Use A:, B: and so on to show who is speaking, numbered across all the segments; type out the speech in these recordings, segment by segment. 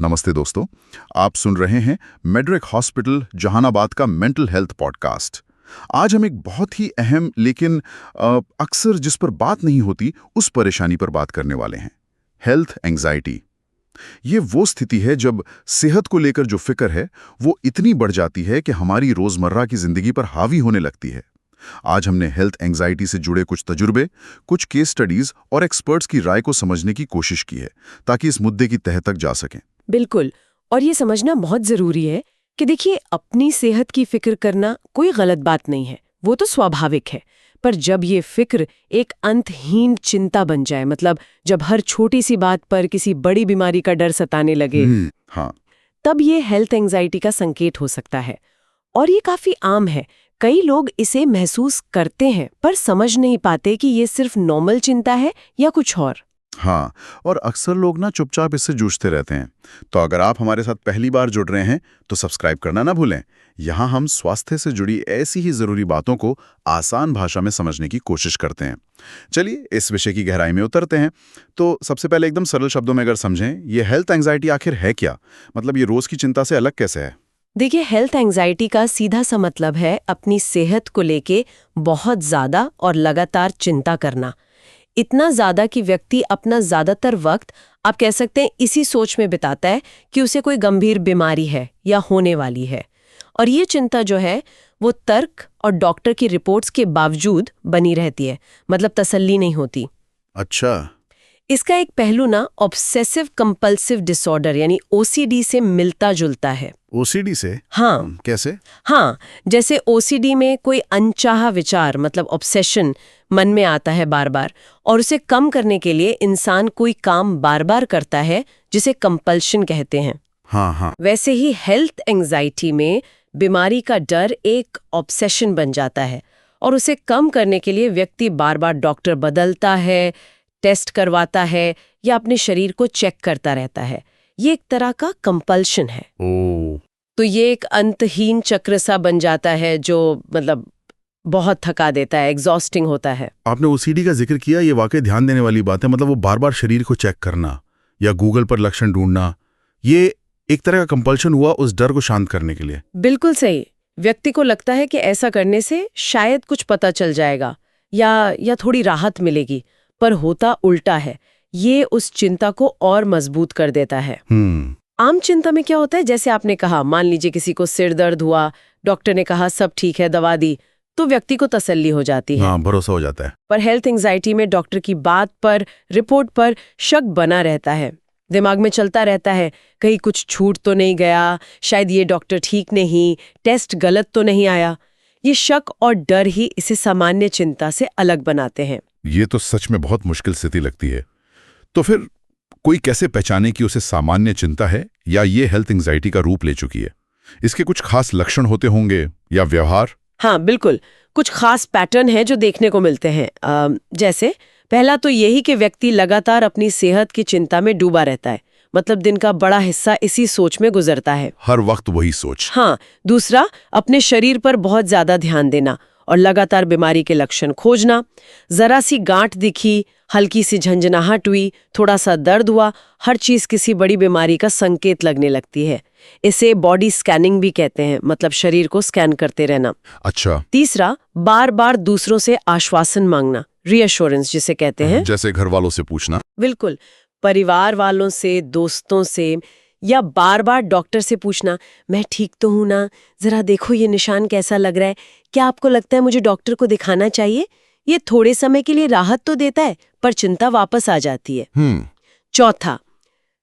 A: नमस्ते दोस्तों, आप सुन रहे हैं मेड्रिक हॉस्पिटल जहानाबाद का मेंटल हेल्थ पॉडकास्ट। आज हम एक बहुत ही अहम लेकिन अक्सर जिस पर बात नहीं होती उस परेशानी पर बात करने वाले हैं, हेल्थ एंग्जाइटी। ये वो स्थिति है जब सेहत को लेकर जो फिक्र है वो इतनी बढ़ जाती है कि हमारी रोजमर्रा की जिंदगी पर हावी होने लगती है। आज हमने हेल्थ एंग्जाइटी से जुड़े कुछ तजुर्बे, कुछ केस स्टडीज और एक्सपर्ट्स की राय को समझने की कोशिश की है ताकि इस मुद्दे की तह तक जा सकें।
B: बिल्कुल। और ये समझना बहुत जरूरी है कि देखिए, अपनी सेहत की फिक्र करना कोई गलत बात नहीं है, वो तो स्वाभाविक है। पर जब ये फिक्र एक अंतहीन चिंता बन जाए, मतलब जब हर छोटी सी बात पर किसी बड़ी बीमारी का डर सताने लगे,
A: हाँ,
B: तब ये हेल्थ एंग्जाइटी का संकेत हो सकता है। और ये काफी आम है। कई लोग इसे महसूस करते हैं पर समझ नहीं पाते कि ये सिर्फ नॉर्मल चिंता है या कुछ और।
A: हाँ, और अक्सर लोग ना चुपचाप इससे जूझते रहते हैं। तो अगर आप हमारे साथ पहली बार जुड़ रहे हैं तो सब्सक्राइब करना ना भूलें। यहाँ हम स्वास्थ्य से जुड़ी ऐसी ही जरूरी बातों को आसान भाषा में समझने की कोशिश करते हैं। चलिए इस विषय की गहराई में उतरते हैं। तो सबसे पहले एकदम सरल शब्दों में अगर समझें, ये हेल्थ एंग्जाइटी आखिर है क्या? मतलब ये रोज की चिंता से अलग कैसे है?
B: देखिए, हेल्थ एंग्जाइटी का सीधा सा मतलब है अपनी सेहत को लेके बहुत ज्यादा और लगातार चिंता करना। इतना ज्यादा कि व्यक्ति अपना ज्यादातर वक्त, आप कह सकते हैं, इसी सोच में बिताता है कि उसे कोई गंभीर बीमारी है या होने वाली है। और ये चिंता जो है वो तर्क और डॉक्टर की रिपोर्ट्स के बावजूद बनी रहती है, मतलब तसल्ली नहीं होती।
A: अच्छा,
B: इसका एक पहलू ना ऑब्सेसिव कंपल्सिव डिसऑर्डर यानी ओसीडी से मिलता जुलता है।
A: ओसीडी से?
B: हाँ,
A: कैसे?
B: हाँ, जैसे ओसीडी में कोई अनचाहा विचार, मतलब ऑब्सेशन, मन में आता है बार बार, और उसे कम करने के लिए इंसान कोई काम बार बार करता है जिसे कंपल्शन कहते हैं।
A: हाँ हाँ,
B: वैसे ही हेल्थ एंग्जाइटी में बीमारी का डर एक ऑब्सेशन बन जाता है और उसे कम करने के लिए व्यक्ति बार बार डॉक्टर बदलता है, टेस्ट करवाता है या अपने शरीर को चेक करता रहता है। ये एक तरह का कंपल्शन है। तो ये एक अंतहीन चक्र सा बन जाता है जो मतलब बहुत थका देता है, एग्जॉस्टिंग होता है।
C: आपने ओसीडी का जिक्र किया, ये वाकई ध्यान देने वाली बात है। मतलब वो बार बार शरीर को चेक करना या गूगल पर लक्षण ढूंढना, ये एक तरह का कंपल्शन हुआ उस डर को शांत करने के लिए।
B: बिल्कुल सही। व्यक्ति को लगता है कि ऐसा करने से शायद कुछ पता चल जाएगा या थोड़ी राहत मिलेगी, पर होता उल्टा है। ये उस चिंता को और मजबूत कर देता है। आम चिंता में क्या होता है, जैसे आपने कहा, मान लीजिए किसी को सिर दर्द हुआ, डॉक्टर ने कहा सब ठीक है, दवा दी, तो व्यक्ति को तसल्ली हो जाती है।
C: हाँ, भरोसा हो जाता है।
B: पर हेल्थ एंग्जाइटी में डॉक्टर की बात पर, रिपोर्ट पर शक बना रहता है। दिमाग में चलता रहता है, कहीं कुछ छूट तो नहीं गया, शायद ये डॉक्टर ठीक नहीं, टेस्ट गलत तो नहीं आया। ये शक और डर ही इसे सामान्य चिंता से अलग बनाते हैं।
A: ये तो सच में बहुत मुश्किल स्थिति लगती है। तो फिर कोई कैसे पहचाने कि उसे सामान्य चिंता है या ये हेल्थ एंग्जाइटी का रूप ले चुकी है? इसके कुछ खास लक्षण होते होंगे या व्यवहार?
B: हाँ बिल्कुल, कुछ खास पैटर्न है जो देखने को मिलते हैं। जैसे पहला तो यही कि व्यक्ति लगातार अपनी सेहत की चिंता में डूबा रहता है, मतलब दिन का बड़ा हिस्सा इसी सोच में गुजरता है,
A: हर वक्त वही सोच।
B: हाँ। दूसरा, अपने शरीर पर बहुत ज्यादा ध्यान देना और लगातार बीमारी के लक्षण खोजना। जरा सी गांठ दिखी, हल्की सी झंझनाहट हुई, थोड़ा सा दर्द हुआ, हर चीज किसी बड़ी बीमारी का संकेत लगने लगती है। इसे बॉडी स्कैनिंग भी कहते हैं, मतलब शरीर को स्कैन करते रहना।
A: अच्छा।
B: तीसरा, बार बार दूसरों से आश्वासन मांगना, रीअश्योरेंस जिसे कहते हैं।
A: जैसे घर वालों से पूछना?
B: बिल्कुल, परिवार वालों से, दोस्तों से, या बार बार डॉक्टर से पूछना, मैं ठीक तो हूं ना, जरा देखो ये निशान कैसा लग रहा है, क्या आपको लगता है मुझे डॉक्टर को दिखाना चाहिए? ये थोड़े समय के लिए राहत तो देता है, पर चिंता वापस आ जाती है। चौथा,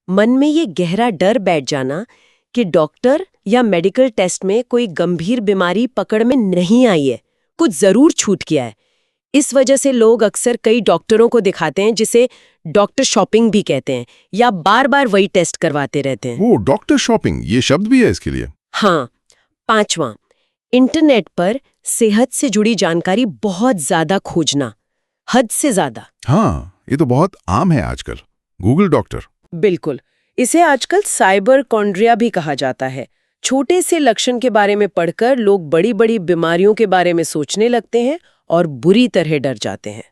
B: मन में ये गहरा डर बैठ जाना कि डॉक्टर या मेडिकल टेस्ट में कोई गंभीर बीमारी पकड़ में नहीं आई है, कुछ जरूर छूट गया है। इस वजह से लोग अक्सर कई डॉक्टरों को दिखाते हैं, जिसे डॉक्टर शॉपिंग भी कहते हैं, या बार बार वही टेस्ट करवाते रहते हैं।
A: वो डॉक्टर शॉपिंग, ये शब्द भी है इसके लिए?
B: हाँ। पांचवां, इंटरनेट पर सेहत से जुड़ी जानकारी बहुत ज्यादा खोजना, हद से ज्यादा।
A: हाँ, ये तो बहुत आम है आजकल, गूगल डॉक्टर।
B: बिल्कुल, इसे आजकल साइबर कॉन्ड्रिया भी कहा जाता है। छोटे से लक्षण के बारे में पढ़कर लोग बड़ी बड़ी बीमारियों के बारे में सोचने लगते हैं और बुरी तरह डर जाते हैं।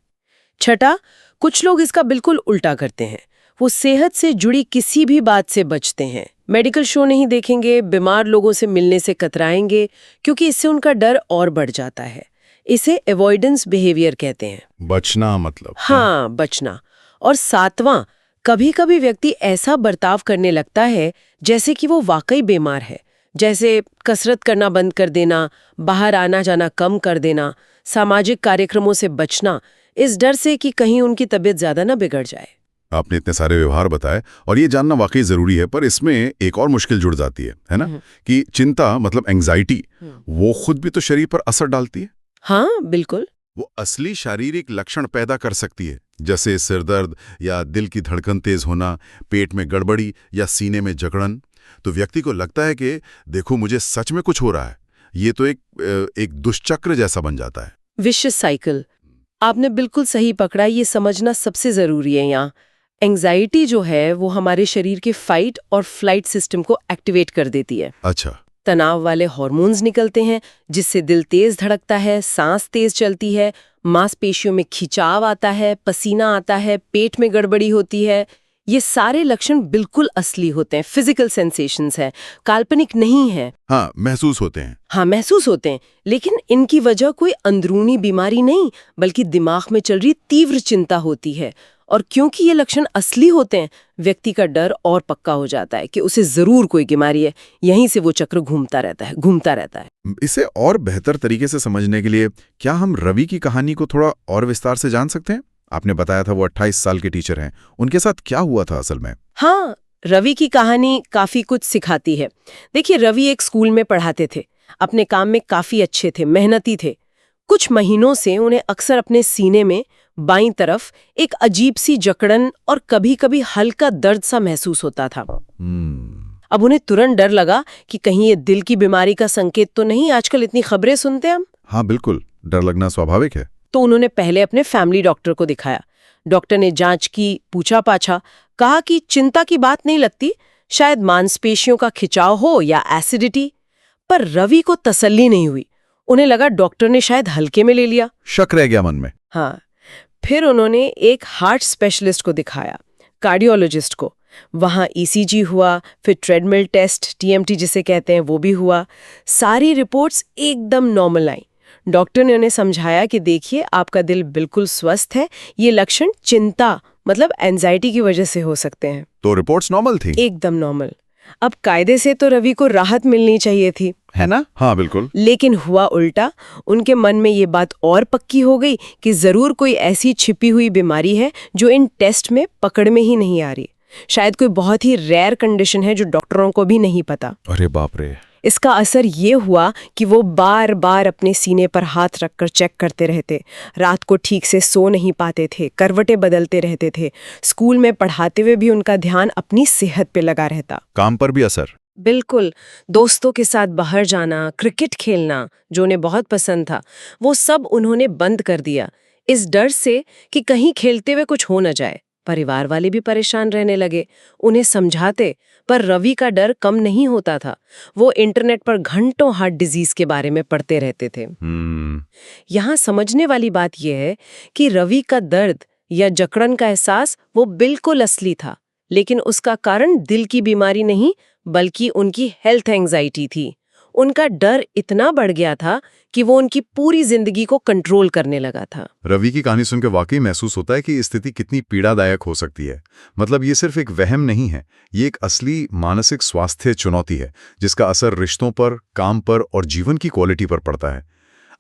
B: छठा, कुछ लोग इसका बिल्कुल उल्टा करते हैं। वो सेहत से जुड़ी किसी भी बात से बचते हैं। मेडिकल शो नहीं देखेंगे, बीमार लोगों से मिलने से कतराएंगे, क्योंकि इससे उनका डर और बढ़ जाता है। इसे अवॉइडेंस बिहेवियर कहते हैं।
C: बचना मतलब?
B: हाँ, बचना। और 7वां, कभी-कभी व्यक्ति ऐसा बर्ताव करने लगता है जैसे कि वो वाकई बीमार है, जैसे कसरत करना बंद कर देना, बाहर आना जाना कम कर देना, सामाजिक कार्यक्रमों से बचना, इस डर से कि कहीं उनकी तबीयत ज्यादा ना बिगड़ जाए।
C: आपने इतने सारे व्यवहार बताए और ये जानना वाकई जरूरी है, पर इसमें एक और मुश्किल जुड़ जाती है ना? कि चिंता मतलब एंजाइटी, वो खुद भी तो शरीर पर असर डालती है।
B: हाँ, बिल्कुल।
C: वो असली शारीरिक लक्षण पैदा कर सकती है, जैसे सिरदर्द या दिल की धड़कन तेज होना, पेट में गड़बड़ी या सीने में जकड़न। तो व्यक्ति को लगता है कि देखो मुझे सच में कुछ हो रहा है। ये तो एक दुष्चक्र जैसा बन जाता है।
B: Vicious cycle. आपने बिल्कुल सही पकड़ा। ये समझना सबसे जरूरी है यहाँ। एंजाइटी जो है वो हमारे शरीर के फाइट और फ्लाइट सिस्टम को एक्टिवेट कर देती है।
C: अच्छा।
B: तनाव वाले हार्मोन्स निकलते हैं, जिससे दिल तेज धड़कता है, सांस तेज चलती है, मांसपेशियों में खिंचाव आता है, पसीना आता है, पेट में गड़बड़ी होती है। ये सारे लक्षण बिल्कुल असली होते हैं, फिजिकल सेंसेशंस है, काल्पनिक नहीं है।
C: हाँ, महसूस होते हैं।
B: हाँ, महसूस होते हैं, लेकिन इनकी वजह कोई अंदरूनी बीमारी नहीं, बल्कि दिमाग में चल रही तीव्र चिंता होती है। और क्योंकि ये लक्षण असली होते हैं, व्यक्ति का डर और पक्का हो जाता है कि उसे जरूर कोई बीमारी है। यहीं से वो चक्र घूमता रहता है।
C: इसे और बेहतर तरीके से समझने के लिए क्या हम रवि की कहानी को थोड़ा और विस्तार से जान सकते हैं? आपने बताया था वो 28 साल के टीचर हैं, उनके साथ क्या हुआ था असल में?
B: हाँ, रवि की कहानी काफी कुछ सिखाती है। देखिए, रवि एक स्कूल में पढ़ाते थे, अपने काम में काफी अच्छे थे, मेहनती थे। कुछ महीनों से उन्हें अक्सर अपने सीने में बाईं तरफ एक अजीब सी जकड़न और कभी-कभी हल्का दर्द सा महसूस होता था। अब उन्हें तुरंत डर लगा कि कहीं ये दिल की बीमारी का संकेत तो नहीं। आजकल इतनी खबरें सुनते हैं हम।
C: हाँ बिल्कुल, डर लगना स्वाभाविक है।
B: तो उन्होंने पहले अपने फैमिली डॉक्टर को दिखाया। डॉक्टर ने जांच की, पूछा पाछा, कहा कि चिंता की बात नहीं लगती, शायद मांसपेशियों का खिंचाव हो या एसिडिटी। पर रवि को तसल्ली नहीं हुई। उन्हें लगा डॉक्टर ने शायद हल्के में ले लिया।
C: शक रह गया मन में।
B: हाँ, फिर उन्होंने एक हार्ट स्पेशलिस्ट को दिखाया, कार्डियोलॉजिस्ट को। वहां ईसीजी हुआ, फिर ट्रेडमिल टेस्ट, टीएमटी जिसे कहते हैं, वो भी हुआ। सारी रिपोर्ट्स एकदम नॉर्मल आई। डॉक्टर ने उन्हें समझाया कि देखिए, आपका दिल बिल्कुल स्वस्थ है, ये लक्षण चिंता मतलब एंजाइटी की वजह से हो सकते हैं।
C: तो रिपोर्ट्स नॉर्मल थी?
B: एकदम नॉर्मल। अब कायदे से तो रवि को राहत मिलनी चाहिए थी, है ना?
C: हाँ बिल्कुल।
B: लेकिन हुआ उल्टा। उनके मन में ये बात और पक्की हो गई कि जरूर कोई ऐसी छिपी हुई बीमारी है जो इन टेस्ट में पकड़ में ही नहीं आ रही। शायद कोई बहुत ही रेयर कंडीशन है जो डॉक्टरों को भी नहीं पता।
C: अरे बाप रे।
B: इसका असर ये हुआ कि वो बार बार अपने सीने पर हाथ रखकर चेक करते रहते, रात को ठीक से सो नहीं पाते थे, करवटें बदलते रहते थे। स्कूल में पढ़ाते हुए भी उनका ध्यान अपनी सेहत पे लगा रहता।
C: काम पर भी असर?
B: बिल्कुल। दोस्तों के साथ बाहर जाना, क्रिकेट खेलना, जो उन्हें बहुत पसंद था, वो सब उन्होंने बंद कर दिया, इस डर से कि कहीं खेलते हुए कुछ हो न जाए। परिवार वाले भी परेशान रहने लगे। उन्हें समझाते, पर रवि का डर कम नहीं होता था। वो इंटरनेट पर घंटों हार्ट डिजीज के बारे में पढ़ते रहते थे। यहाँ समझने वाली बात यह है कि रवि का दर्द या जकड़न का एहसास वो बिल्कुल असली था, लेकिन उसका कारण दिल की बीमारी नहीं, बल्कि उनकी हेल्थ एंजाइटी थी। उनका डर इतना बढ़ गया था कि वो उनकी पूरी जिंदगी को कंट्रोल करने लगा था।
C: रवि की कहानी सुनकर वाकई महसूस होता है कि स्थिति कितनी पीड़ादायक हो सकती है। मतलब ये सिर्फ एक वहम नहीं है, ये एक असली मानसिक स्वास्थ्य चुनौती है, जिसका असर रिश्तों पर, काम पर और जीवन की क्वालिटी पर पड़ता है।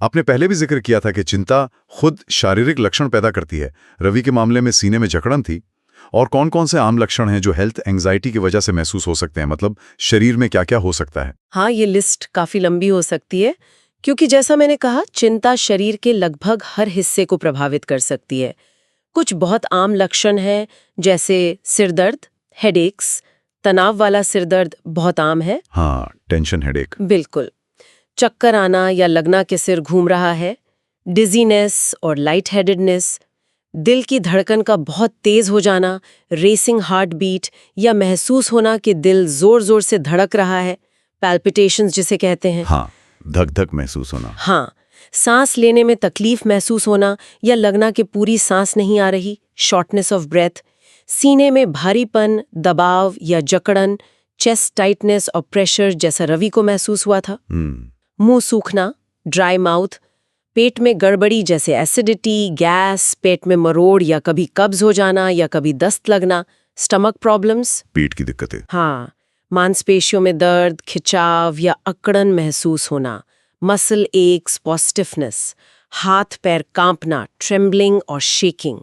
C: आपने पहले भी जिक्र किया था कि चिंता खुद शारीरिक लक्षण पैदा करती है। रवि के मामले में सीने में जकड़न थी। और कौन कौन से आम लक्षण हैं जो हेल्थ एंजाइटी की वजह से महसूस हो सकते हैं? मतलब शरीर में क्या क्या हो सकता है?
B: हाँ, ये लिस्ट काफी लंबी हो सकती है, क्योंकि जैसा मैंने कहा, चिंता शरीर के लगभग हर हिस्से को प्रभावित कर सकती है। कुछ बहुत आम लक्षण हैं, जैसे सिरदर्द, हेडेक्स। तनाव वाला सिरदर्द बहुत आम है।
C: हाँ, टेंशन हेडेक।
B: बिल्कुल। चक्कर आना या लगना कि सिर घूम रहा है, डिजीनेस और लाइट हेडेडनेस, दिल की धड़कन का बहुत तेज हो जाना, रेसिंग हार्ट बीट, या महसूस होना कि दिल जोर जोर से धड़क रहा है, पैल्पिटेशंस जिसे कहते हैं।
C: हाँ, धक धक महसूस होना।
B: हाँ, सांस लेने में तकलीफ महसूस होना या लगना कि पूरी सांस नहीं आ रही, शॉर्टनेस ऑफ ब्रेथ। सीने में भारीपन, दबाव या जकड़न, चेस्ट टाइटनेस और प्रेशर जैसा रवि को महसूस हुआ था। मुंह सूखना, ड्राई माउथ, पेट में गड़बड़ी जैसे एसिडिटी, गैस, पेट में मरोड़ या कभी कब्ज हो जाना या कभी दस्त लगना, स्टमक प्रॉब्लम्स,
A: पेट की दिक्कतें।
B: हाँ, मांसपेशियों में दर्द, खिंचाव या अकड़न महसूस होना, मसल एक्स, स्टिफनेस, हाथ पैर कांपना, ट्रेम्बलिंग और शेकिंग,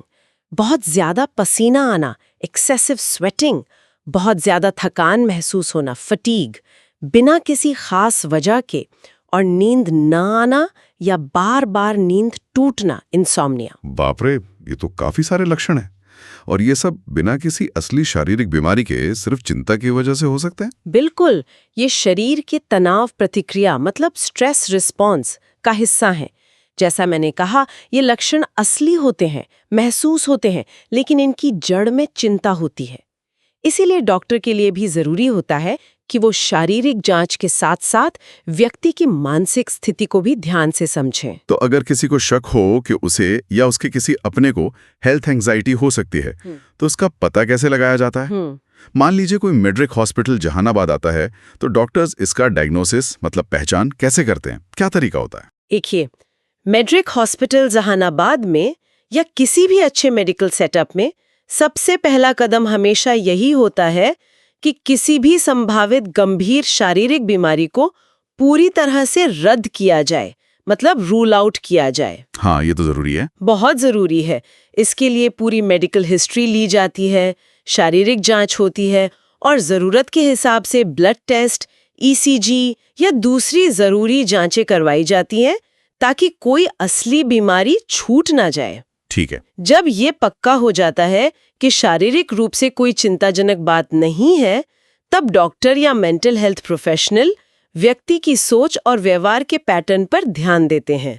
B: बहुत ज्यादा पसीना आना, एक्सेसिव स्वेटिंग, बहुत ज्यादा थकान महसूस होना, फटीग, बिना किसी खास वजह के, और नींद न आना या बार बार नींद टूटना, इंसोम्निया।
A: बाप रे, ये तो काफी सारे लक्षण हैं। और ये सब बिना किसी असली शारीरिक बीमारी के सिर्फ चिंता की वजह से हो सकते हैं?
B: बिल्कुल, ये शरीर के तनाव प्रतिक्रिया मतलब स्ट्रेस रिस्पॉन्स का हिस्सा है। जैसा मैंने कहा, ये लक्षण असली होते हैं, महसूस होते हैं, लेकिन इनकी जड़ में चिंता होती है। इसीलिए डॉक्टर के लिए भी जरूरी होता है कि वो शारीरिक जांच के साथ साथ व्यक्ति की मानसिक स्थिति को भी ध्यान से समझें।
A: तो अगर किसी को शक हो कि उसे या उसके किसी अपने को हेल्थ एंग्जाइटी हो सकती है, तो उसका पता कैसे लगाया जाता है? मान लीजिए कोई मेड्रिक हॉस्पिटल जहानाबाद आता है, तो डॉक्टर्स इसका डायग्नोसिस मतलब पहचान कैसे करते हैं? क्या तरीका होता है?
B: देखिए, मेड्रिक हॉस्पिटल जहानाबाद में या किसी भी अच्छे मेडिकल सेटअप में सबसे पहला कदम हमेशा यही होता है कि किसी भी संभावित गंभीर शारीरिक बीमारी को पूरी तरह से रद्द किया जाए, मतलब रूल आउट किया जाए।
A: हाँ, ये तो जरूरी है।
B: बहुत जरूरी है। इसके लिए पूरी मेडिकल हिस्ट्री ली जाती है, शारीरिक जांच होती है और जरूरत के हिसाब से ब्लड टेस्ट, ईसीजी या दूसरी जरूरी जांचें करवाई जाती हैं ताकि कोई असली बीमारी छूट ना जाए।
A: ठीक है।
B: जब ये पक्का हो जाता है कि शारीरिक रूप से कोई चिंताजनक बात नहीं है, तब डॉक्टर या मेंटल हेल्थ प्रोफेशनल व्यक्ति की सोच और व्यवहार के पैटर्न पर ध्यान देते हैं।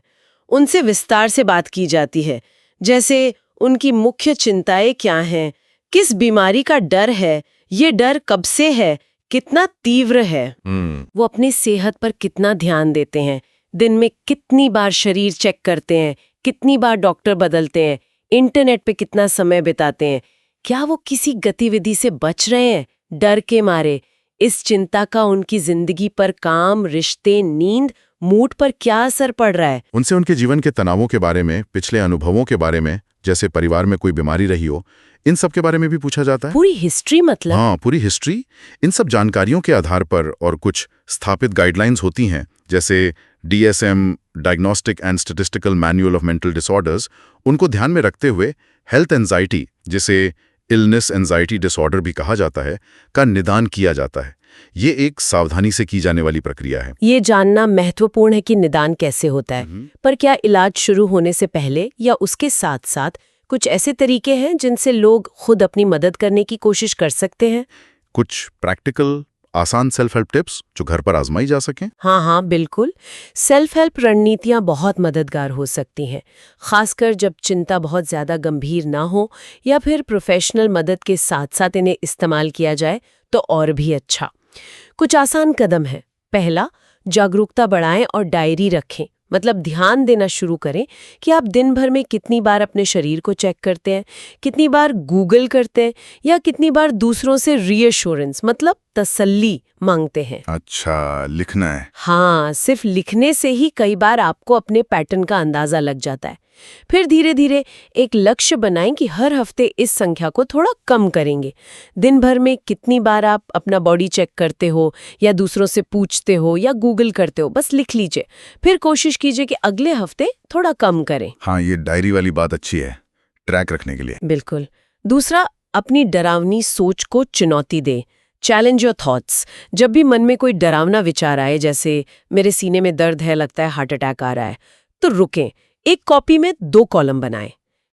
B: उनसे विस्तार से बात की जाती है, जैसे उनकी मुख्य चिंताएं क्या हैं, किस बीमारी का डर है, ये डर कब से है, कितना तीव्र है, वो अपनी सेहत पर कितना ध्यान देते हैं, दिन में कितनी बार शरीर चेक करते हैं, कितनी बार डॉक्टर बदलते हैं, इंटरनेट पे कितना समय बिताते हैं, क्या वो किसी गतिविधि से बच रहे हैं डर के मारे। इस चिंता का उनकी जिंदगी पर, काम, रिश्ते, नींद, मूड पर क्या असर पड़ रहा है।
A: उनसे उनके जीवन के तनावों के बारे में, पिछले अनुभवों के बारे में, जैसे परिवार में कोई बीमारी रही हो, इन सब के बारे में भी पूछा जाता है।
B: पूरी हिस्ट्री मतलब?
A: हाँ, पूरी हिस्ट्री। इन सब जानकारियों के आधार पर और कुछ स्थापित गाइडलाइंस होती हैं, जैसे DSM, diagnostic and statistical manual of mental disorders, उनको ध्यान में रखते हुए हेल्थ एंजाइटी, जिसे इलनेस एंजाइटी डिसऑर्डर भी कहा जाता है, का निदान किया जाता है। ये एक सावधानी से की जाने वाली प्रक्रिया है।
B: ये जानना महत्वपूर्ण है कि निदान कैसे होता है। पर क्या इलाज शुरू होने से पहले या उसके साथ साथ कुछ ऐसे तरीके हैं जिनसे लोग खुद अपनी मदद करने की कोशिश कर सकते हैं?
A: कुछ प्रैक्टिकल आसान सेल्फ हेल्प टिप्स जो घर पर आजमाई जा सकें।
B: हाँ, बिल्कुल। सेल्फ हेल्प रणनीतियाँ बहुत मददगार हो सकती हैं, खासकर जब चिंता बहुत ज़्यादा गंभीर ना हो या फिर प्रोफेशनल मदद के साथ साथ इन्हें इस्तेमाल किया जाए तो और भी अच्छा। कुछ आसान कदम है। पहला, जागरूकता बढ़ाएं और डायरी रखें, मतलब ध्यान देना शुरू करें कि आप दिन भर में कितनी बार अपने शरीर को चेक करते हैं, कितनी बार गूगल करते हैं या कितनी बार दूसरों से रीअश्योरेंस मतलब तसल्ली मांगते हैं।
A: अच्छा, लिखना है।
B: हाँ, सिर्फ लिखने से ही कई बार आपको अपने पैटर्न का अंदाजा लग जाता है। फिर धीरे धीरे एक लक्ष्य बनाएं कि हर हफ्ते इस संख्या को थोड़ा कम करेंगे। दिन भर में कितनी बार आप अपना बॉडी चेक करते हो या दूसरों से पूछते हो या गूगल करते हो, बस लिख लीजिए। फिर कोशिश कीजिए कि अगले हफ्ते थोड़ा कम करें।
A: हाँ, ये डायरी वाली बात अच्छी है, ट्रैक रखने के लिए।
B: बिल्कुल। दूसरा, अपनी डरावनी सोच को चुनौती दे। Challenge your thoughts. जब भी मन में कोई डरावना विचार आए, जैसे मेरे सीने में दर्द है, लगता है हार्ट अटैक आ रहा है, तो रुकें। एक कॉपी में 2 कॉलम बनाएं।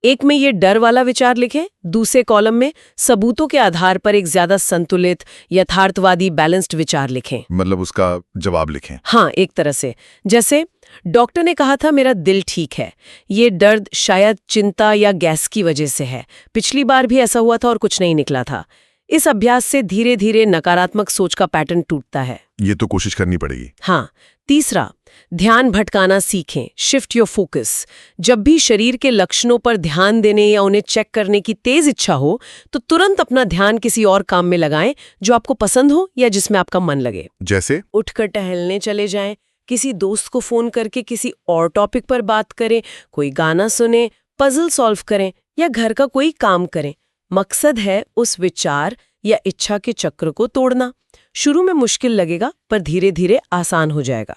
B: एक में ये डर वाला विचार लिखें, दूसरे कॉलम में सबूतों के आधार पर एक ज्यादा संतुलित, यथार्थवादी, बैलेंस्ड विचार लिखें।
A: मतलब उसका जवाब लिखें।
B: हाँ, एक तरह से। जैसे डॉक्टर ने कहा था मेरा दिल ठीक है, ये दर्द शायद चिंता या गैस की वजह से है, पिछली बार भी ऐसा हुआ था और कुछ नहीं निकला था। इस अभ्यास से धीरे धीरे नकारात्मक सोच का पैटर्न टूटता है।
A: ये तो कोशिश करनी पड़ेगी।
B: हाँ। तीसरा, ध्यान भटकाना सीखें, शिफ्ट योर फोकस। जब भी शरीर के लक्षणों पर ध्यान देने या उन्हें चेक करने की तेज इच्छा हो तो तुरंत अपना ध्यान किसी और काम में लगाएं जो आपको पसंद हो या जिसमें आपका मन लगे।
A: जैसे
B: उठकर टहलने चले जाएं, किसी दोस्त को फोन करके किसी और टॉपिक पर बात करें, कोई गाना सुने, पजल सॉल्व करें या घर का कोई काम करें। मकसद है उस विचार या इच्छा के चक्र को तोड़ना। शुरू में मुश्किल लगेगा पर धीरे धीरे आसान हो जाएगा।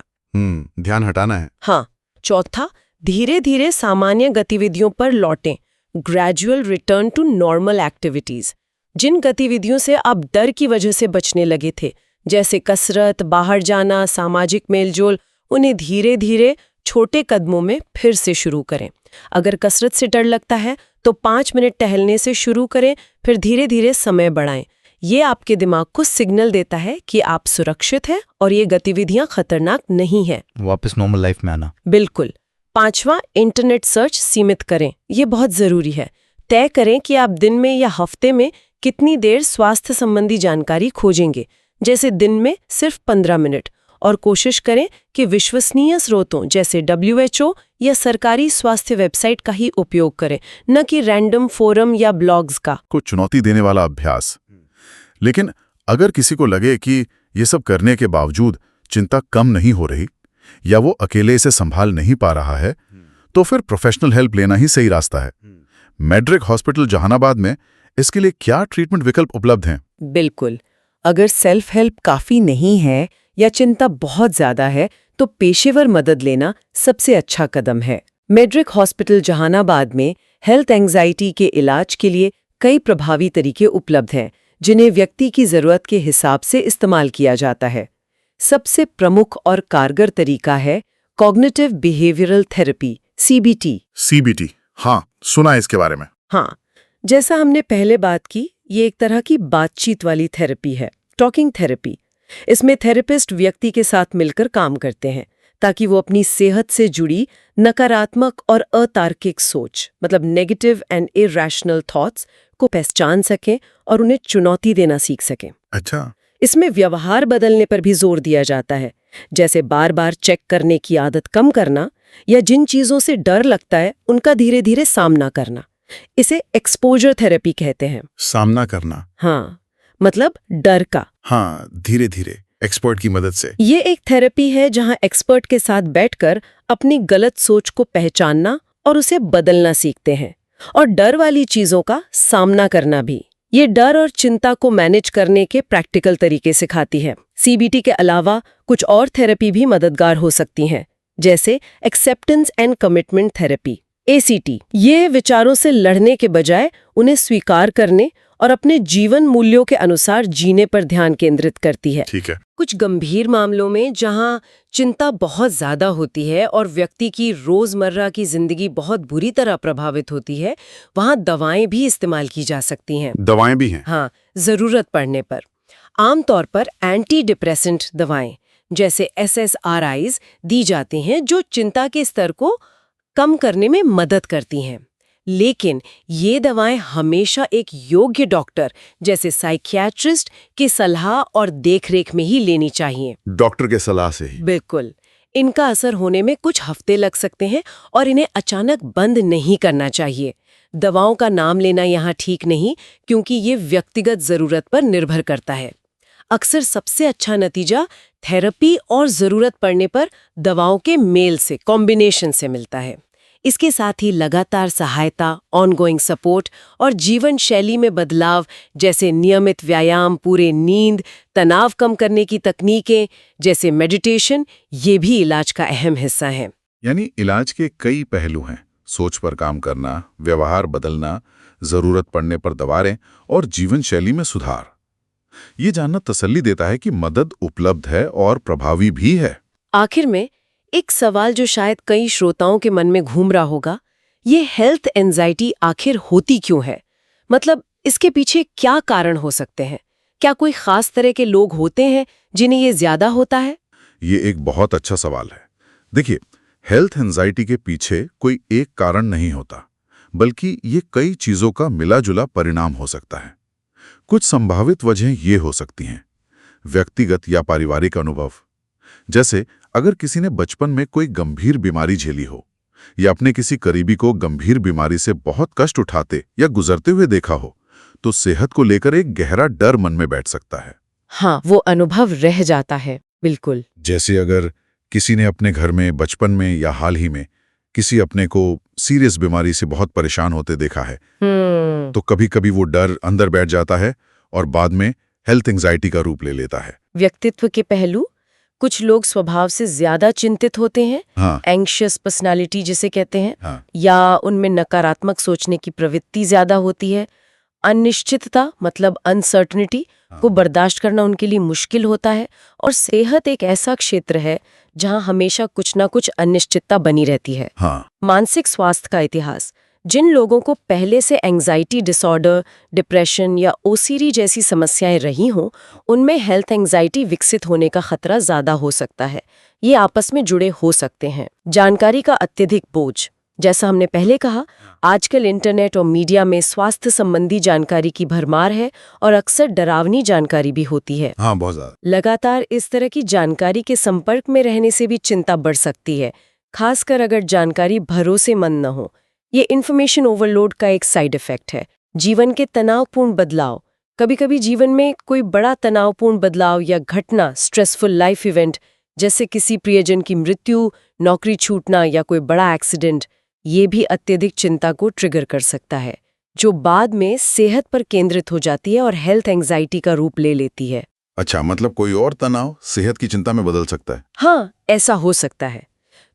C: ध्यान हटाना है।
B: हाँ। चौथा, धीरे धीरे सामान्य गतिविधियों पर लौटें, gradual return to normal activities. जिन गतिविधियों से आप डर की वजह से बचने लगे थे, जैसे कसरत, बाहर जाना, सामाजिक मेलजोल, उन्हें धीरे धीरे छोटे कदमों में फिर से शुरू करें। अगर कसरत से डर लगता है तो 5 मिनट टहलने से शुरू करें, फिर धीरे धीरे समय बढ़ाएं। ये आपके दिमाग को सिग्नल देता है कि आप सुरक्षित हैं और ये गतिविधियां खतरनाक नहीं हैं।
D: वापस नॉर्मल लाइफ में आना।
B: बिल्कुल। पांचवा, इंटरनेट सर्च सीमित करें। ये बहुत जरूरी है। तय करें कि आप दिन में या हफ्ते में कितनी देर स्वास्थ्य संबंधी जानकारी खोजेंगे, जैसे दिन में सिर्फ 15 मिनट, और कोशिश करें कि विश्वसनीय स्रोतों जैसे WHO या सरकारी स्वास्थ्य वेबसाइट का ही उपयोग करें, न कि रैंडम फोरम या ब्लॉग्स का।
A: को चुनौती देने वाला अभ्यास। लेकिन अगर किसी को लगे कि ये सब करने के बावजूद चिंता कम नहीं हो रही या वो अकेले इसे संभाल नहीं पा रहा है, तो फिर प्रोफेशनल हेल्प लेना ही सही रास्ता है। मेड्रिक हॉस्पिटल जहानाबाद में इसके लिए क्या ट्रीटमेंट विकल्प उपलब्ध हैं?
B: बिल्कुल। अगर सेल्फ हेल्प काफी नहीं है या चिंता बहुत ज्यादा है तो पेशेवर मदद लेना सबसे अच्छा कदम है। मेड्रिक हॉस्पिटल जहानाबाद में हेल्थ एंजाइटी के इलाज के लिए कई प्रभावी तरीके उपलब्ध हैं, जिन्हें व्यक्ति की जरूरत के हिसाब से इस्तेमाल किया जाता है। सबसे प्रमुख और कारगर तरीका है cognitive behavioural therapy, CBT।
A: CBT, हाँ, सुना है इसके बारे में।
B: हाँ, जैसा हमने पहले बात की, ये एक तरह की बातचीत वाली थेरेपी है, टॉकिंग थेरेपी। इसमें थेरेपिस्ट व्यक्ति के साथ मिलकर काम करते हैं ताकि वो अपनी सेहत से जुड़ी नकारात्मक और अतार्किक सोच, मतलब नेगेटिव एंड इरैशनल थॉट्स को पहचान सकें और उन्हें चुनौती देना सीख सकें।
A: अच्छा।
B: इसमें व्यवहार बदलने पर भी जोर दिया जाता है, जैसे बार बार चेक करने की आदत कम करना या जिन चीजों से डर लगता है उनका धीरे धीरे सामना करना। इसे एक्सपोजर थेरेपी कहते हैं।
A: सामना करना।
B: हाँ, मतलब डर का।
A: हाँ, धीरे धीरे एक्सपर्ट की मदद से।
B: ये एक थेरेपी है जहां एक्सपर्ट के साथ बैठकर अपनी गलत सोच को पहचानना और उसे बदलना सीखते हैं, और डर वाली चीजों का सामना करना भी। ये डर और चिंता को मैनेज करने के प्रैक्टिकल तरीके सिखाती है। CBT के अलावा कुछ और थेरेपी भी मददगार हो सकती हैं, जैसे acceptance and commitment therapy, ACT। ये विचारों से लड़ने के बजाय उन्हें स्वीकार करने और अपने जीवन मूल्यों के अनुसार जीने पर ध्यान केंद्रित करती है।
A: ठीक है।
B: कुछ गंभीर मामलों में जहां चिंता बहुत ज्यादा होती है और व्यक्ति की रोजमर्रा की जिंदगी बहुत बुरी तरह प्रभावित होती है, वहां दवाएं भी इस्तेमाल की जा सकती हैं।
A: दवाएं भी हैं?
B: हाँ, जरूरत पड़ने पर। आमतौर पर एंटी डिप्रेसेंट दवाएं जैसे SSRIs दी जाती हैं, जो चिंता के स्तर को कम करने में मदद करती हैं। लेकिन ये दवाएं हमेशा एक योग्य डॉक्टर जैसे साइकियाट्रिस्ट की सलाह और देखरेख में ही लेनी चाहिए।
A: डॉक्टर के सलाह से ही?
B: बिल्कुल। इनका असर होने में कुछ हफ्ते लग सकते हैं और इन्हें अचानक बंद नहीं करना चाहिए। दवाओं का नाम लेना यहाँ ठीक नहीं, क्योंकि ये व्यक्तिगत जरूरत पर निर्भर करता है। अक्सर सबसे अच्छा नतीजा थेरेपी और जरूरत पड़ने पर दवाओं के मेल से, कॉम्बिनेशन से मिलता है। इसके साथ ही लगातार सहायता, ऑनगोइंग सपोर्ट और जीवन शैली में बदलाव जैसे नियमित व्यायाम, पूरे नींद, तनाव कम करने की तकनीकें जैसे मेडिटेशन, ये भी इलाज का अहम हिस्सा हैं।
A: यानी इलाज के कई पहलू हैं। सोच पर काम करना, व्यवहार बदलना, जरूरत पड़ने पर दवाएं और जीवन शैली में सुधार। ये जानना तसल्ली देता है कि मदद उपलब्ध है और प्रभावी भी है।
B: आखिर में एक सवाल जो शायद कई श्रोताओं के मन में घूम रहा होगा, ये हेल्थ एंजाइटी आखिर होती क्यों है? मतलब इसके पीछे क्या कारण हो सकते हैं? क्या कोई खास तरह के लोग होते हैं जिन्हें ये ज्यादा होता है?
A: ये एक बहुत अच्छा सवाल है। देखिए, हेल्थ एंजाइटी के पीछे कोई एक कारण नहीं होता, बल्कि ये कई चीजों का मिला-जुला परिणाम हो सकता है। कुछ संभावित वजहें ये हो सकती हैं: व्यक्तिगत या पारिवारिक अनुभव, जैसे अगर किसी ने बचपन में कोई गंभीर बीमारी झेली हो या अपने किसी करीबी को गंभीर बीमारी से बहुत कष्ट उठाते या गुजरते हुए देखा हो, तो सेहत को लेकर एक गहरा डर मन में बैठ सकता है।
B: हाँ, वो अनुभव रह जाता है, बिल्कुल।
A: जैसे अगर किसी ने अपने घर में बचपन में या हाल ही में किसी अपने को सीरियस बीमारी से बहुत परेशान होते देखा है, तो कभी-कभी वो डर अंदर बैठ जाता है और बाद में हेल्थ एंजाइटी का रूप ले लेता है।
B: व्यक्तित्व के पहलू, कुछ लोग स्वभाव से ज्यादा चिंतित होते हैं,
A: हाँ,
B: एंग्शियस पर्सनालिटी जिसे कहते हैं,
A: हाँ,
B: या उनमें नकारात्मक सोचने की प्रवृत्ति ज्यादा होती है। अनिश्चितता मतलब अनसर्टनिटी को बर्दाश्त करना उनके लिए मुश्किल होता है। और सेहत एक ऐसा क्षेत्र है जहां हमेशा कुछ ना कुछ अनिश्चितता बनी रहती है।
A: हाँ,
B: मानसिक स्वास्थ्य का इतिहास, जिन लोगों को पहले से एंग्जाइटी डिसऑर्डर, डिप्रेशन या ओसीडी जैसी समस्याएं रही हों, उनमें हेल्थ एंग्जाइटी विकसित होने का खतरा ज्यादा हो सकता है। ये आपस में जुड़े हो सकते हैं। जानकारी का अत्यधिक बोझ, जैसा हमने पहले कहा, आजकल इंटरनेट और मीडिया में स्वास्थ्य संबंधी जानकारी की भरमार है और अक्सर डरावनी जानकारी भी होती है।
A: हाँ, बहुत ज्यादा।
B: लगातार इस तरह की जानकारी के संपर्क में रहने से भी चिंता बढ़ सकती है, खासकर अगर जानकारी भरोसेमंद न हो। ये इन्फॉर्मेशन ओवरलोड का एक साइड इफेक्ट है। जीवन के तनावपूर्ण बदलाव, कभी-कभी जीवन में कोई बड़ा तनावपूर्ण बदलाव या घटना, स्ट्रेसफुल लाइफ इवेंट, जैसे किसी प्रियजन की मृत्यु, नौकरी छूटना या कोई बड़ा एक्सीडेंट, ये भी अत्यधिक चिंता को ट्रिगर कर सकता है, जो बाद में सेहत पर केंद्रित हो जाती है और हेल्थ एंग्जाइटी का रूप ले लेती है।
A: अच्छा, मतलब कोई और तनाव सेहत की चिंता में बदल सकता है।
B: हाँ, ऐसा हो सकता है।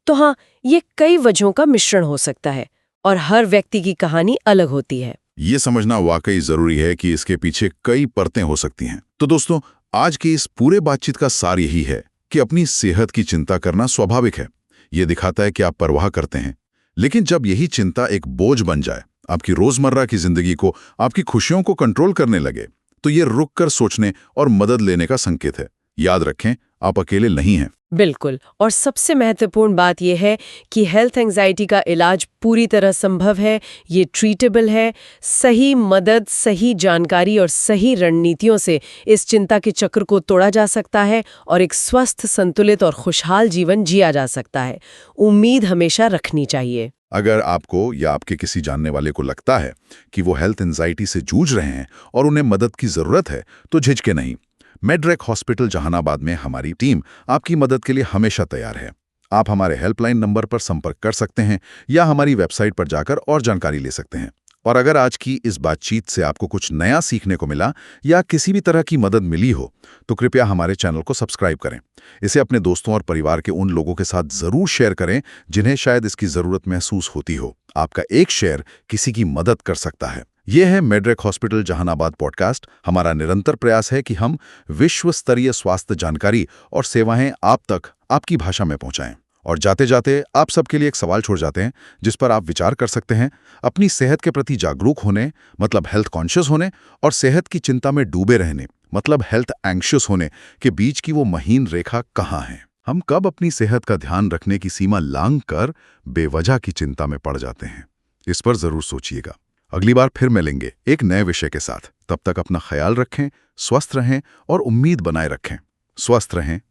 B: तो हाँ, ये कई वजहों का मिश्रण हो सकता है और हर व्यक्ति की कहानी अलग होती है।
A: ये समझना वाकई जरूरी है कि इसके पीछे कई परतें हो सकती हैं। तो दोस्तों, आज की इस पूरे बातचीत का सार यही है कि अपनी सेहत की चिंता करना स्वाभाविक है। ये दिखाता है कि आप परवाह करते हैं। लेकिन जब यही चिंता एक बोझ बन जाए, आपकी रोजमर्रा की जिंदगी को, आपकी खुशियों को कंट्रोल करने लगे, तो ये रुक कर सोचने और मदद लेने का संकेत है। याद रखें, आप अकेले नहीं हैं।
B: बिल्कुल। और सबसे महत्वपूर्ण बात यह है कि हेल्थ एंग्जाइटी का इलाज पूरी तरह संभव है, ये ट्रीटेबल है। सही मदद, सही जानकारी और सही रणनीतियों से इस चिंता के चक्र को तोड़ा जा सकता है और एक स्वस्थ, संतुलित और खुशहाल जीवन जिया जा सकता है। उम्मीद हमेशा रखनी चाहिए।
A: अगर आपको या आपके किसी जानने वाले को लगता है कि वो हेल्थ एंजाइटी से जूझ रहे हैं और उन्हें मदद की जरूरत है, तो झिझके नहीं। मेड्रेक हॉस्पिटल जहानाबाद में हमारी टीम आपकी मदद के लिए हमेशा तैयार है। आप हमारे हेल्पलाइन नंबर पर संपर्क कर सकते हैं या हमारी वेबसाइट पर जाकर और जानकारी ले सकते हैं। और अगर आज की इस बातचीत से आपको कुछ नया सीखने को मिला या किसी भी तरह की मदद मिली हो, तो कृपया हमारे चैनल को सब्सक्राइब करें। इसे अपने दोस्तों और परिवार के उन लोगों के साथ जरूर शेयर करें जिन्हें शायद इसकी जरूरत महसूस होती हो। आपका एक शेयर किसी की मदद कर सकता है। यह है मेड्रेक हॉस्पिटल जहानाबाद पॉडकास्ट। हमारा निरंतर प्रयास है कि हम विश्व स्तरीय स्वास्थ्य जानकारी और सेवाएं आप तक आपकी भाषा में पहुंचाएं। और जाते जाते आप सबके लिए एक सवाल छोड़ जाते हैं जिस पर आप विचार कर सकते हैं। अपनी सेहत के प्रति जागरूक होने मतलब हेल्थ कॉन्शियस होने और सेहत की चिंता में डूबे रहने मतलब हेल्थ एंग्शियस होने के बीच की वो महीन रेखा कहाँ है? हम कब अपनी सेहत का ध्यान रखने की सीमा लांघ कर बेवजह की चिंता में पड़ जाते हैं? इस पर जरूर सोचिएगा। अगली बार फिर मिलेंगे एक नए विषय के साथ। तब तक अपना ख्याल रखें, स्वस्थ रहें और उम्मीद बनाए रखें। स्वस्थ रहें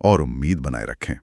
A: और उम्मीद बनाए रखें।